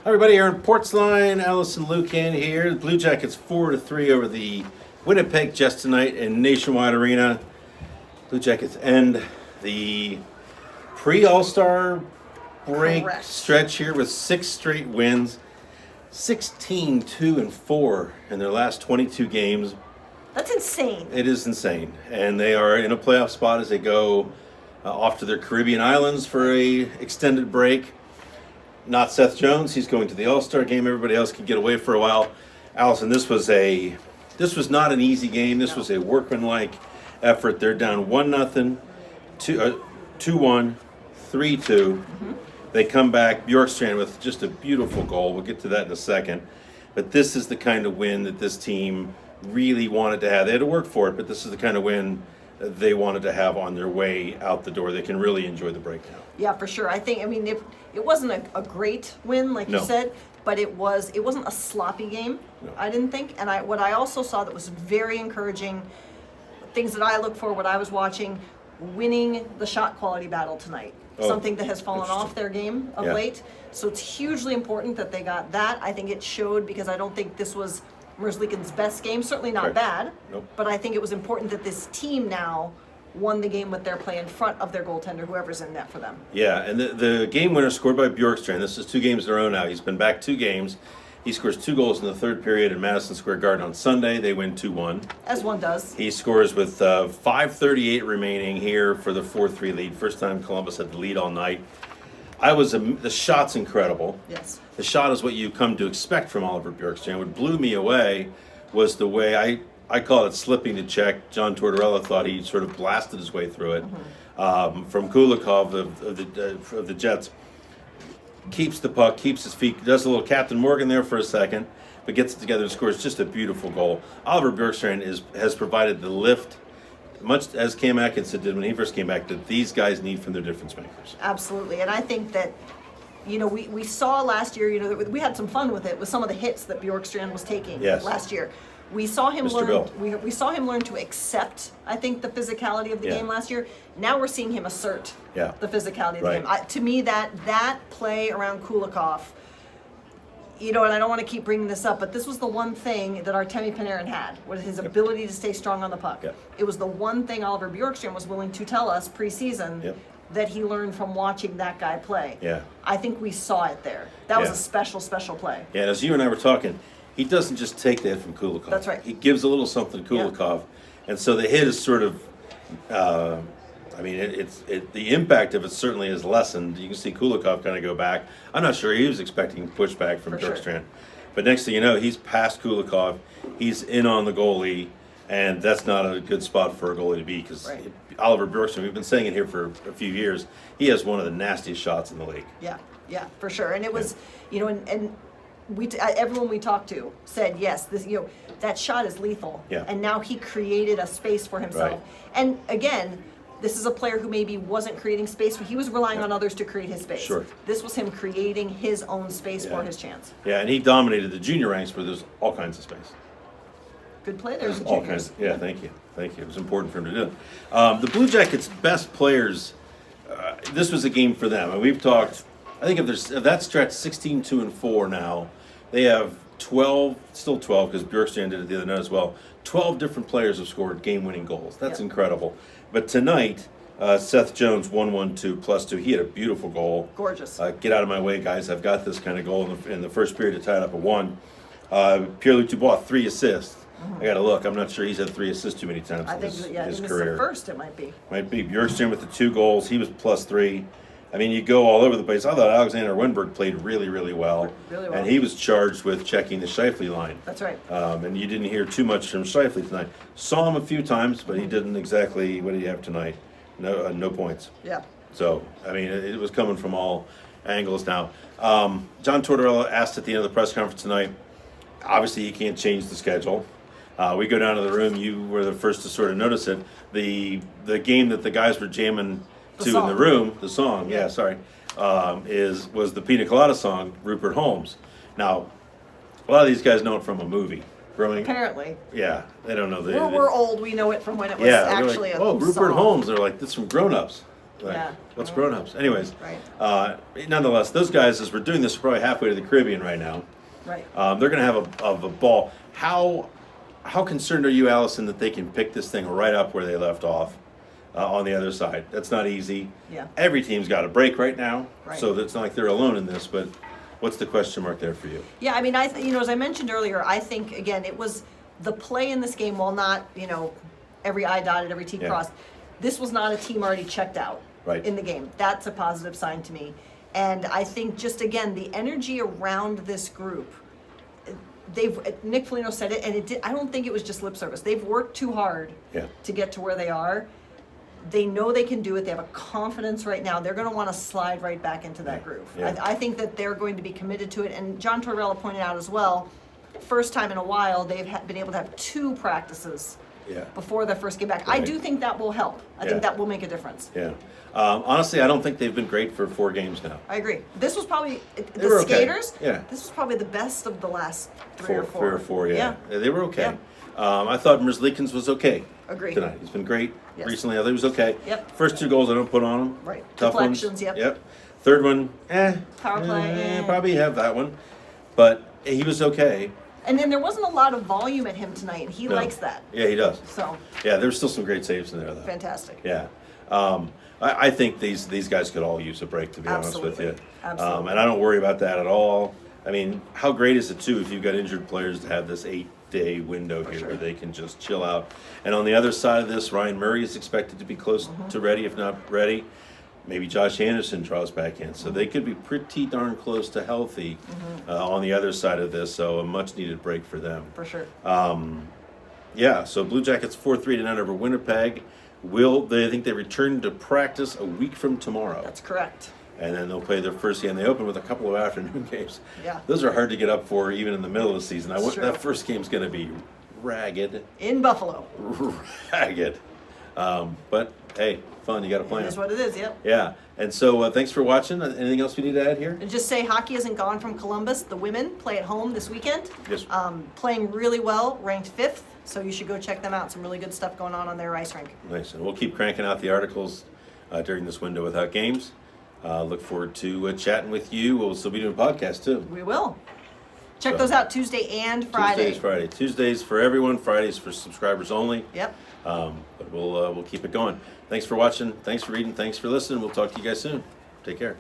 Hi everybody, Aaron Portsline, Allison Lucan here. The Blue Jackets 4-3 over the Winnipeg Jets tonight in Nationwide Arena. Blue Jackets end the pre-All-Star break Correct. stretch here with 6 straight wins, 16, 2, and 4 in their last 22 games. That's insane. It is insane, and they are in a playoff spot as they go off to their Caribbean islands for a extended break. Not Seth Jones. He's going to the All-Star game. Everybody else can get away for a while. Allison, this was not an easy game. This was a workmanlike effort. They're down 1-0, 2-1, 3-2. They come back. Bjorkstrand with just a beautiful goal. We'll get to that in a second. But this is the kind of win that this team really wanted to have. They had to work for it, but this is the kind of win they wanted to have on their way out the door. They can really enjoy the break now. Yeah, for sure. It wasn't a great win, like you said, but it wasn't a sloppy game, I didn't think. And what I also saw that was very encouraging, things that I look for, what I was watching, winning the shot quality battle tonight. Something that has fallen off their game of late. So it's hugely important that they got that. I think it showed, because I don't think this was Merzlikins' best game, certainly not bad, but I think it was important that this team now won the game with their play in front of their goaltender, whoever's in net for them. Yeah, and the game winner scored by Bjorkstrand. This is 2 games in a row now. He's been back 2 games. He scores 2 goals in the third period in Madison Square Garden on Sunday. They win 2-1. As one does. He scores with 5:38 remaining here for the 4-3 lead. First time Columbus had the lead all night. The shot's incredible. Yes. The shot is what you come to expect from Oliver Bjorkstrand. What blew me away was the way I call it slipping to check. John Tortorella thought he sort of blasted his way through it. From Kulikov of the Jets. Keeps the puck, keeps his feet, does a little Captain Morgan there for a second, but gets it together and scores just a beautiful goal. Oliver Bjorkstrand has provided the lift, much as Cam Atkinson did when he first came back, that these guys need from their difference makers. Absolutely. And I think that, we saw last year, that we had some fun with it, with some of the hits that Bjorkstrand was taking last year. We saw him we saw him learn to accept, I think, the physicality of the game last year. Now we're seeing him assert the physicality of the game. To me, that play around Kulikov, and I don't want to keep bringing this up, but this was the one thing that Artemi Panarin had, was his ability to stay strong on the puck. It was the one thing Oliver Bjorkstrand was willing to tell us preseason that he learned from watching that guy play. I think we saw it there. That was a special, special play. Yeah, and as you and I were talking, he doesn't just take the hit from Kulikov. That's right. He gives a little something to Kulikov, and so the hit is sort of, the impact of it certainly is lessened. You can see Kulikov kind of go back. I'm not sure he was expecting pushback from Bjorkstrand, but next thing you know, he's past Kulikov. He's in on the goalie, and that's not a good spot for a goalie to be, because Oliver Bjorkstrand, we've been saying it here for a few years, he has one of the nastiest shots in the league. Yeah, for sure. And it was, and everyone we talked to said, yes, this, that shot is lethal. And now he created a space for himself. And again, this is a player who maybe wasn't creating space, he was relying on others to create his space. This was him creating his own space for his chance. Yeah, and he dominated the junior ranks where there's all kinds of space. Good play there, the all juniors. kinds. Thank you. It was important for him to do it. The Blue Jackets' best players, this was a game for them. And we've talked, I think if that stretch 16, 2, and 4 now, they have 12, still 12 because Bjorkstrand did it the other night as well. 12 different players have scored game-winning goals. That's incredible. But tonight, Seth Jones, 1-1-2 +2. He had a beautiful goal. Gorgeous. Get out of my way, guys. I've got this kind of goal in the first period to tie it up at 1. Pierre-Luc Dubois, 3 assists. I got to look. I'm not sure he's had 3 assists too many times in his career. This is the first, it might be. Might be. Bjorkstrand with the 2 goals. He was +3. I mean, you go all over the place. I thought Alexander Wennberg played really, really well. Really well. And he was charged with checking the Scheifele line. That's right. And you didn't hear too much from Scheifele tonight. Saw him a few times, but he didn't exactly, what did he have tonight? No points. Yeah. So, it was coming from all angles now. John Tortorella asked at the end of the press conference tonight, obviously he can't change the schedule. We go down to the room, you were the first to sort of notice it. The game that the guys were jamming in the room, the song, was the Pina Colada song, Rupert Holmes. Now, a lot of these guys know it from a movie. Growing, apparently. Yeah, they don't know. We're old, we know it from when it was actually like, Rupert song. Holmes. They're like, this is from Grown Ups. Like, yeah. What's grown-ups? Anyways, Right. Nonetheless, those guys, as we're doing this, we're probably halfway to the Caribbean right now. Right. They're going to have a ball. How concerned are you, Allison, that they can pick this thing right up where they left off on the other side? That's not easy. Yeah. Every team's got a break right now, Right. so it's not like they're alone in this. But what's the question mark there for you? Yeah, I mean, as I mentioned earlier, I think again it was the play in this game. While not every I dotted, every T crossed, this was not a team already checked out in the game. That's a positive sign to me. And I think just again the energy around this group. Nick Foligno said it, and I don't think it was just lip service. They've worked too hard to get to where they are. They know they can do it. They have a confidence right now. They're going to want to slide right back into that groove. Yeah. I think that they're going to be committed to it. And John Tortorella pointed out as well, first time in a while, they've been able to have 2 practices before their first game back. Right. I do think that will help. I think that will make a difference. Yeah. Honestly, I don't think they've been great for 4 games now. I agree. This was probably, the skaters, yeah. This was probably the best of the last 3 or 4. 3 or 4, yeah. They were okay. Yeah. I thought Merzlikins was okay. Agree. Tonight. He's been great. Yes. Recently, I thought he was okay. Yep. First 2 goals I don't put on him. Right. Tough Deflections, ones. yep. Third one, Power play, probably have that one. But he was okay. And then there wasn't a lot of volume at him tonight, and he likes that. Yeah, he does. So. Yeah, there's still some great saves in there, though. Fantastic. Yeah. I think these guys could all use a break, to be honest with you. Absolutely. And I don't worry about that at all. I mean, how great is it, too, if you've got injured players to have this 8-day window here where they can just chill out. And on the other side of this, Ryan Murray is expected to be close to ready, if not ready. Maybe Josh Anderson draws back in. So they could be pretty darn close to healthy on the other side of this. So a much-needed break for them. For sure. Yeah, so Blue Jackets 4-3 tonight over Winnipeg. I think they return to practice a week from tomorrow. That's correct. And then they'll play their first game. They open with a couple of afternoon games. Yeah. Those are hard to get up for even in the middle of the season. True. That first game's going to be ragged. In Buffalo. Ragged. But, hey, fun. You got to plan. It is what it is, yep. Yeah. And so thanks for watching. Anything else we need to add here? And just say hockey isn't gone from Columbus. The women play at home this weekend. Yes. Playing really well, ranked 5th. So you should go check them out. Some really good stuff going on their ice rink. Nice. And we'll keep cranking out the articles during this window without games. Look forward to chatting with you. We'll still be doing podcasts, too. We will. Check those out Tuesday and Friday. Tuesdays for everyone. Fridays for subscribers only. Yep. But we'll keep it going. Thanks for watching. Thanks for reading. Thanks for listening. We'll talk to you guys soon. Take care.